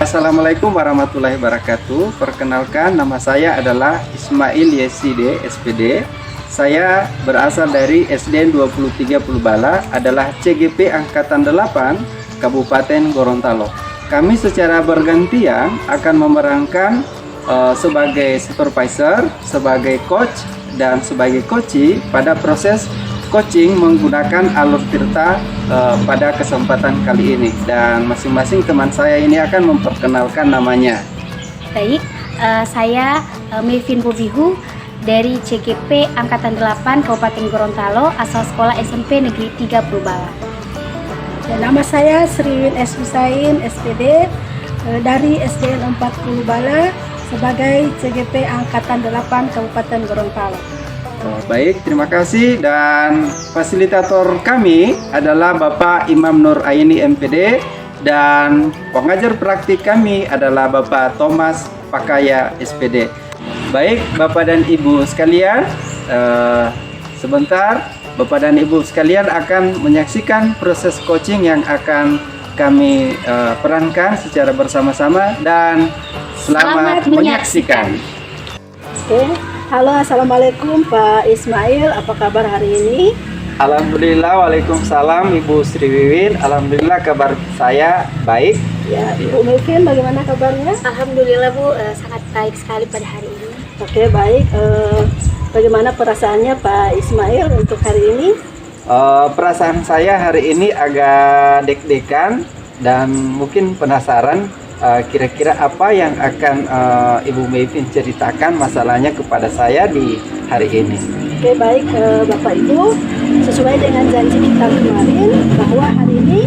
Assalamualaikum warahmatullahi wabarakatuh. Perkenalkan, nama saya adalah Ismail Yeside, SPD. Saya berasal dari SDN 2030 Bala, adalah CGP Angkatan 8 Kabupaten Gorontalo. Kami secara bergantian akan memerankan sebagai supervisor, sebagai coach, dan sebagai coachee pada proses coaching menggunakan alur tirta pada kesempatan kali ini. Dan masing-masing teman saya ini akan memperkenalkan namanya. Baik, saya Mevin Bobihu dari CGP Angkatan 8 Kabupaten Gorontalo, asal sekolah SMP Negeri 30 Bala. Dan nama saya Sriwin S. Husain, SPD, dari SDN 40 Bala sebagai CGP Angkatan 8 Kabupaten Gorontalo. Baik, terima kasih. Dan fasilitator kami adalah Bapak Imam Nur Aini MPD, dan pengajar praktik kami adalah Bapak Thomas Pakaya SPD. Baik, Bapak dan Ibu sekalian, sebentar Bapak dan Ibu sekalian akan menyaksikan proses coaching yang akan kami perankan secara bersama-sama, dan selamat menyaksikan. Oke, halo, assalamualaikum Pak Ismail, apa kabar hari ini? Alhamdulillah, waalaikumsalam Ibu Sri Wiwin. Alhamdulillah kabar saya baik. Ya, Ibu Mevin bagaimana kabarnya? Alhamdulillah Bu, sangat baik sekali pada hari ini. Oke, baik. Bagaimana perasaannya Pak Ismail untuk hari ini? Perasaan saya hari ini agak deg-degan dan mungkin penasaran kira-kira apa yang akan Ibu Mevin ceritakan masalahnya kepada saya di hari ini. Oke, baik Bapak Ibu, sesuai dengan janji kita kemarin bahwa hari ini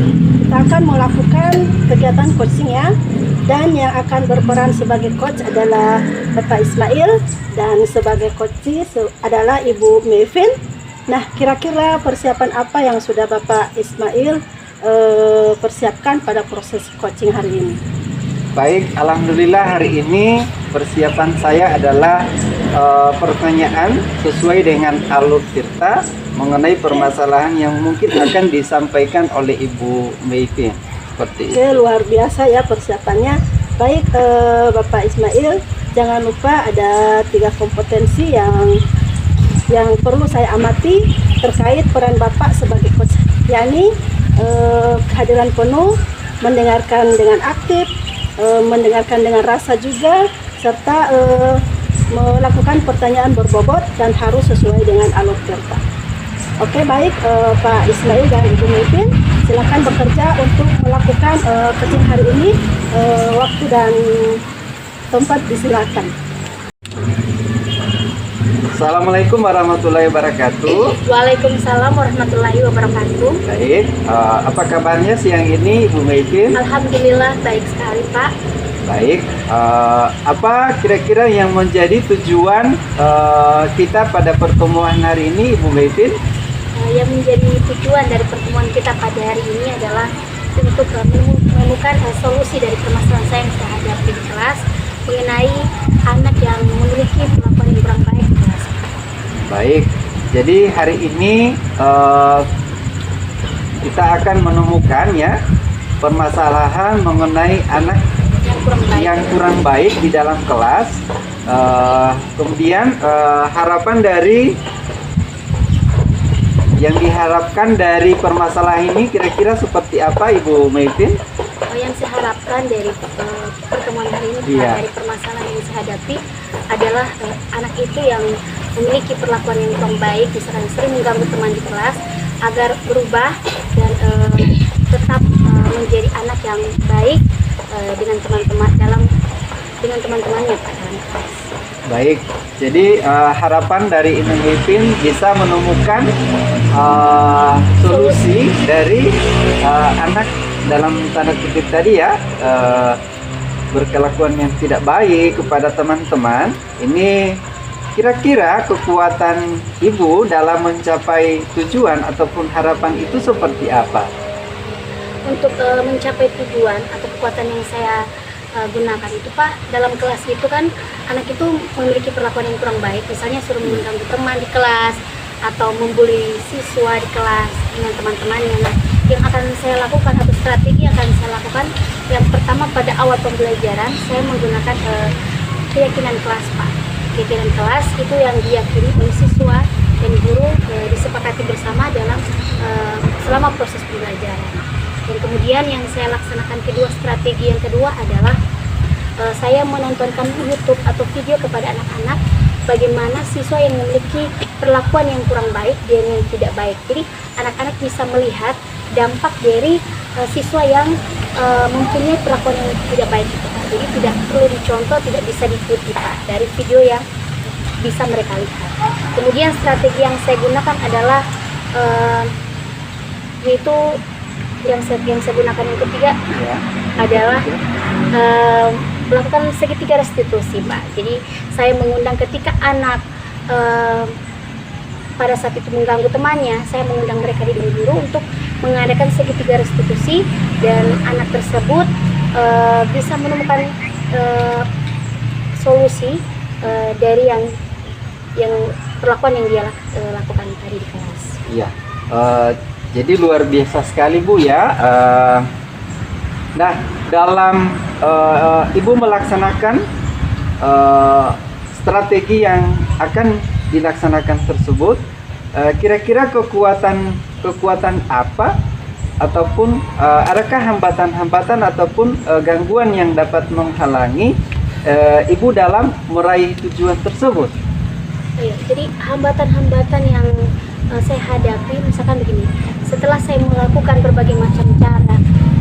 kita akan melakukan kegiatan coaching ya, dan yang akan berperan sebagai coach adalah Bapak Ismail dan sebagai coachee adalah Ibu Mevin. Nah, kira-kira persiapan apa yang sudah Bapak Ismail persiapkan pada proses coaching hari ini? Baik, alhamdulillah hari ini persiapan saya adalah pertanyaan sesuai dengan alur tirta mengenai permasalahan yang mungkin akan disampaikan oleh Ibu Mevin. Seperti Oke, luar biasa ya persiapannya. Baik Bapak Ismail, jangan lupa ada 3 kompetensi yang perlu saya amati terkait peran Bapak sebagai coach, yakni kehadiran penuh, mendengarkan dengan aktif, mendengarkan dengan rasa juga, serta melakukan pertanyaan berbobot dan harus sesuai dengan alur tirta. Oke, baik Pak Ismail dan Ibu Mevin, silakan bekerja untuk melakukan coaching hari ini. Waktu dan tempat disilakan. Assalamualaikum warahmatullahi wabarakatuh. Waalaikumsalam warahmatullahi wabarakatuh. Baik, apa kabarnya siang ini Ibu Mevin? Alhamdulillah baik sekali Pak. Baik, apa kira-kira yang menjadi tujuan kita pada pertemuan hari ini Ibu Mevin? Yang menjadi tujuan dari pertemuan kita pada hari ini adalah untuk menemukan solusi dari permasalahan saya yang saya hadapi di kelas mengenai anak yang memiliki perlakuan yang kurang baik di kelas. Baik, jadi hari ini kita akan menemukan ya permasalahan mengenai anak yang kurang baik di dalam kelas. Kemudian harapan dari yang diharapkan dari permasalahan ini kira-kira seperti apa Ibu Mevin? Yang saya harapkan dari pertemuan hari ini dari permasalahan yang saya hadapi adalah anak itu yang memiliki perlakuan yang kurang baik, misalkan sering mengganggu teman di kelas, agar berubah dan tetap menjadi anak yang baik dengan teman-teman dengan teman-temannya dalam kelas. Baik, jadi harapan dari Ibu Mevin bisa menemukan solusi dari anak dalam tanda kutip tadi ya, berkelakuan yang tidak baik kepada teman-teman. Ini kira-kira kekuatan Ibu dalam mencapai tujuan ataupun harapan itu seperti apa? Untuk mencapai tujuan atau kekuatan yang saya gunakan itu Pak, dalam kelas itu kan anak itu memiliki perlakuan yang kurang baik, misalnya suruh mengganggu teman di kelas atau membuli siswa di kelas dengan teman-temannya. Nah, yang akan saya lakukan atau strategi yang akan saya lakukan. Yang pertama, pada awal pembelajaran saya menggunakan keyakinan kelas, Pak. Keyakinan kelas itu yang diyakini oleh siswa dan guru, disepakati bersama dalam selama proses pembelajaran. Dan kemudian yang saya laksanakan strategi yang kedua adalah saya menontonkan YouTube atau video kepada anak-anak bagaimana siswa yang memiliki perlakuan yang kurang baik dan yang tidak baik. Jadi anak-anak bisa melihat dampak dari siswa yang mempunyai perlakuan yang tidak baik itu, Pak. Jadi tidak perlu dicontoh, tidak bisa diikuti, Pak, dari video yang bisa mereka lihat. Kemudian strategi yang saya gunakan adalah yaitu yang saya gunakan yang ketiga adalah melakukan segitiga restitusi, Pak. Jadi saya mengundang ketika anak pada saat itu mengganggu temannya, saya mengundang mereka di guru untuk mengadakan segitiga restitusi, dan anak tersebut bisa menemukan solusi dari yang perlakuan yang dia lakukan tadi di kelas. Iya, jadi luar biasa sekali Bu ya. Nah, dalam Ibu melaksanakan strategi yang akan dilaksanakan tersebut, kira-kira kekuatan apa ataupun adakah hambatan-hambatan ataupun gangguan yang dapat menghalangi Ibu dalam meraih tujuan tersebut? Iya, jadi hambatan-hambatan yang saya hadapi misalkan begini, setelah saya melakukan berbagai macam cara,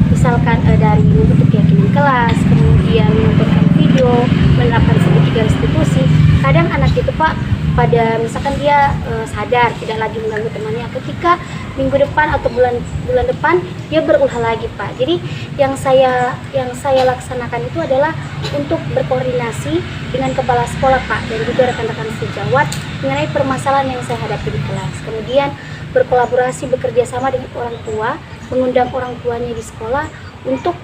misalkan dari membentuk keyakinan kelas, kemudian menonton video, menerapkan segitiga restitusi, kadang anak itu, Pak, pada misalkan dia sadar tidak lagi mengganggu temannya, ketika minggu depan atau bulan depan dia berulah lagi, Pak. Jadi yang saya laksanakan itu adalah untuk berkoordinasi dengan kepala sekolah, Pak, dan juga rekan-rekan sejawat mengenai permasalahan yang saya hadapi di kelas. Kemudian berkolaborasi, bekerja sama dengan orang tua, mengundang orang tuanya di sekolah untuk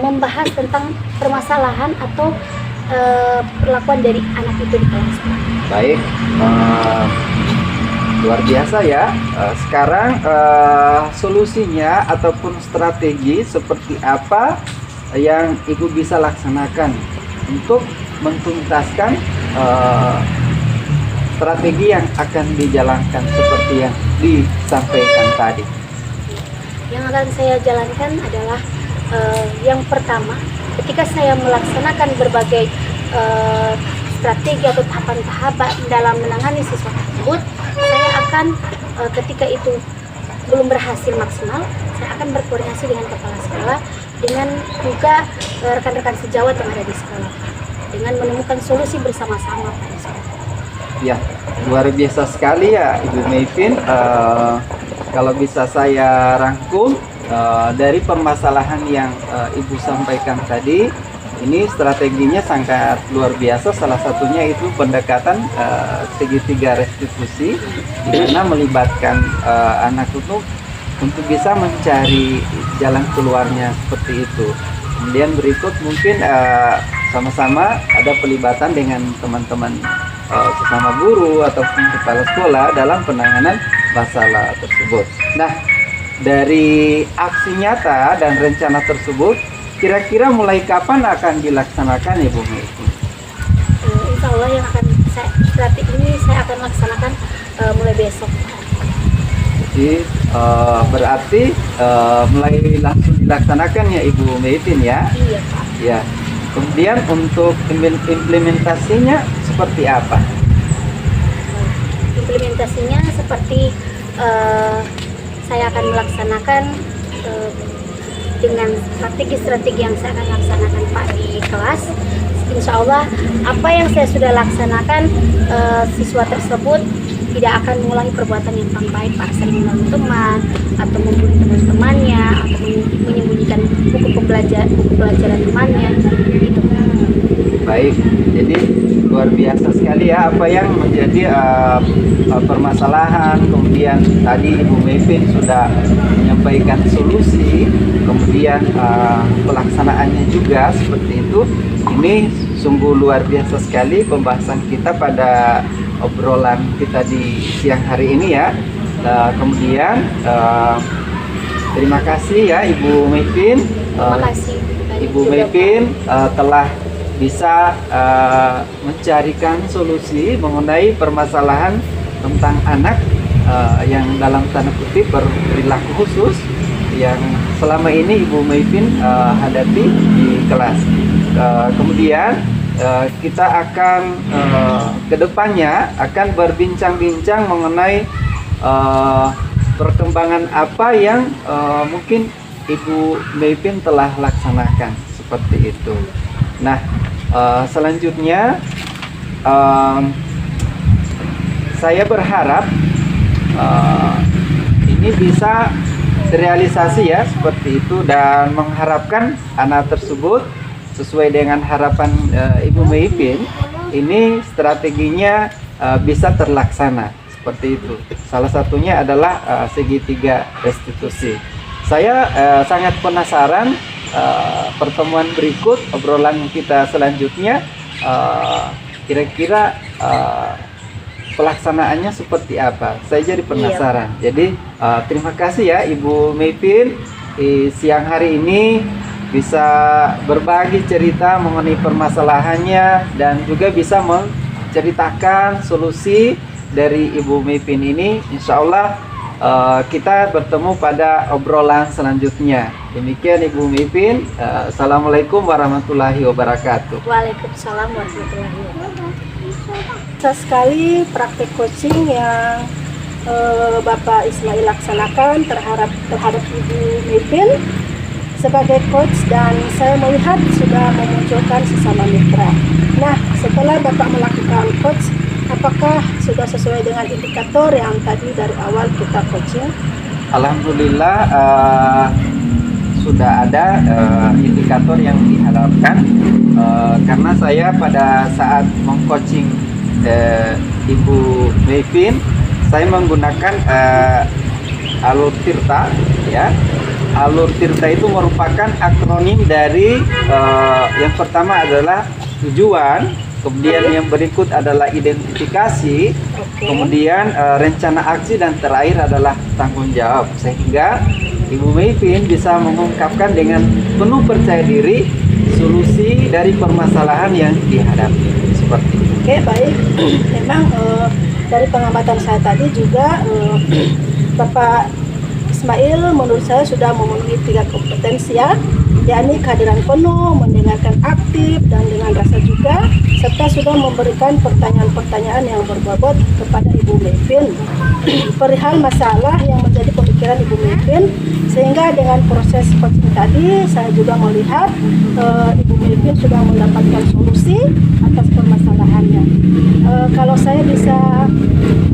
membahas tentang permasalahan atau perlakuan dari anak itu di kelas, Pak. Baik, luar biasa ya. Sekarang solusinya ataupun strategi seperti apa yang Ibu bisa laksanakan untuk mentuntaskan strategi yang akan dijalankan seperti yang disampaikan tadi? Yang akan saya jalankan adalah yang pertama, ketika saya melaksanakan berbagai strategi atau tahapan-tahapan dalam menangani siswa tersebut, saya akan ketika itu belum berhasil maksimal, saya akan berkoordinasi dengan kepala sekolah, dengan juga rekan-rekan sejawat yang ada di sekolah, dengan menemukan solusi bersama-sama pada sekolah. Ya, luar biasa sekali ya Ibu Mayfin. Kalau bisa saya rangkum dari permasalahan yang Ibu sampaikan tadi, ini strateginya sangat luar biasa. Salah satunya itu pendekatan segitiga restitusi, di mana melibatkan anak itu untuk bisa mencari jalan keluarnya seperti itu. Kemudian berikut mungkin sama-sama ada pelibatan dengan teman-teman sesama guru ataupun kepala sekolah dalam penanganan masalah tersebut. Nah, dari aksi nyata dan rencana tersebut, kira-kira mulai kapan akan dilaksanakan, Ibu Mayfin? Insya Allah yang akan strategi ini saya akan laksanakan mulai besok. Jadi berarti mulai langsung dilaksanakan ya Ibu Mayfin ya? Iya, Pak. Ya. Kemudian untuk implementasinya seperti apa? Implementasinya seperti saya akan melaksanakan dengan strategi-strategi yang saya akan laksanakan, Pak, di kelas. Insya Allah apa yang saya sudah laksanakan, siswa tersebut tidak akan mengulangi perbuatan yang kurang baik, Pak, sering mengganggu teman atau membuli teman-temannya atau menyembunyikan buku pelajaran temannya gitu. Baik, jadi luar biasa sekali ya apa yang menjadi permasalahan. Kemudian tadi Ibu Mayfin sudah menyampaikan solusi, kemudian pelaksanaannya juga seperti itu. Ini sungguh luar biasa sekali pembahasan kita pada obrolan kita di siang hari ini ya. Kemudian Terima kasih ya Ibu Mepin. Terima kasih. Ibu Mepin telah bisa mencarikan solusi mengenai permasalahan tentang anak yang dalam tanda kutip berperilaku khusus yang selama ini Ibu Mepin hadapi di kelas. Kemudian kita akan kedepannya akan berbincang-bincang mengenai perkembangan apa yang mungkin Ibu Mepin telah laksanakan seperti itu. Nah, selanjutnya saya berharap ini bisa terrealisasi ya seperti itu, dan mengharapkan anak tersebut sesuai dengan harapan Ibu Mepin ini strateginya bisa terlaksana seperti itu. Salah satunya adalah segitiga restitusi. Saya sangat penasaran pertemuan berikut, obrolan kita selanjutnya kira-kira pelaksanaannya seperti apa. Saya jadi penasaran. Jadi terima kasih ya Ibu Mepin siang hari ini bisa berbagi cerita mengenai permasalahannya dan juga bisa menceritakan solusi dari Ibu Mepin ini. Insya Allah kita bertemu pada obrolan selanjutnya. Demikian Ibu Mepin. Assalamualaikum warahmatullahi wabarakatuh. Waalaikumsalam warahmatullahi wabarakatuh. Bisa sekali praktek coaching yang Bapak Ismail laksanakan terhadap Ibu Mepin sebagai coach, dan saya melihat sudah memunculkan sesama mitra. Nah, setelah Bapak melakukan coach, apakah sudah sesuai dengan indikator yang tadi dari awal kita coaching? Alhamdulillah sudah ada indikator yang diharapkan karena saya pada saat mengcoaching Ibu Mepin, saya menggunakan alur tirta ya. Alur tirta itu merupakan akronim dari yang pertama adalah tujuan, kemudian yang berikut adalah identifikasi, kemudian rencana aksi, dan terakhir adalah tanggung jawab, sehingga Ibu Mepin bisa mengungkapkan dengan penuh percaya diri solusi dari permasalahan yang dihadapi seperti itu. Oke, baik. Memang dari pengamatan saya tadi juga Bapak Ismail menurut saya sudah memenuhi 3 kompetensi ya, yakni kehadiran penuh, mendengarkan aktif dan dengan rasa juga, serta sudah memberikan pertanyaan-pertanyaan yang berbobot kepada Ibu Mepin perihal masalah yang menjadi pemikiran Ibu Mepin, sehingga dengan proses coaching tadi saya juga melihat Ibu Mepin sudah mendapatkan solusi atas permasalahannya. Kalau saya bisa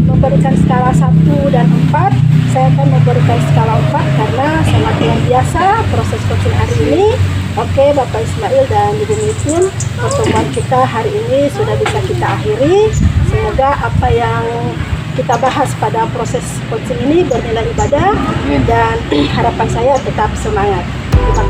memberikan skala 1 dan 4, saya akan memberikan skala 4 karena sangat luar biasa proses coaching hari ini. Oke, Bapak Ismail dan Ibu Mepin, pertemuan kita hari ini sudah bisa kita akhiri. Semoga apa yang kita bahas pada proses coaching ini bernilai ibadah, dan harapan saya tetap semangat. Terima